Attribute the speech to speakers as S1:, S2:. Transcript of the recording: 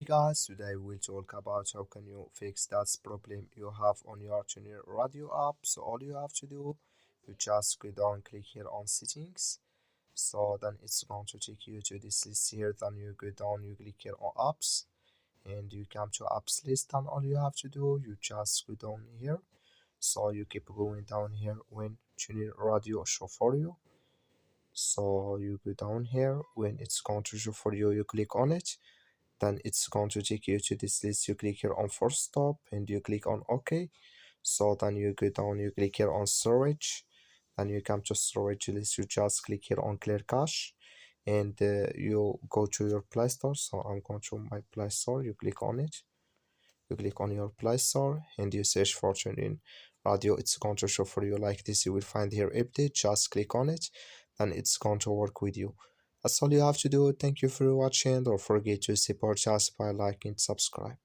S1: Guys, today we'll talk about how can you fix that problem you have on your TuneIn radio app. So all you have to do, you just go down, click here on settings. So then it's going to take you to this list here. Then you go down, you click here on apps, and you come to apps list. And all you have to do, you just go down here. So you keep going down here when TuneIn radio show for you. So you go down here when it's going to show for you, you click on it, then it's going to take you to this list. You click here on force stop and you click on OK. So then you go down, you click here on storage, then you come to storage list. You just click here on clear cache, and you go to your Play Store. So I'm going to my Play Store. You click on it, you click on your Play Store, and you search for TuneIn radio. It's going to show for you like this. You will find here update. Just click on it, then it's going to work with you. That's all you have to do. Thank you for watching. Don't forget to support us by liking and subscribe.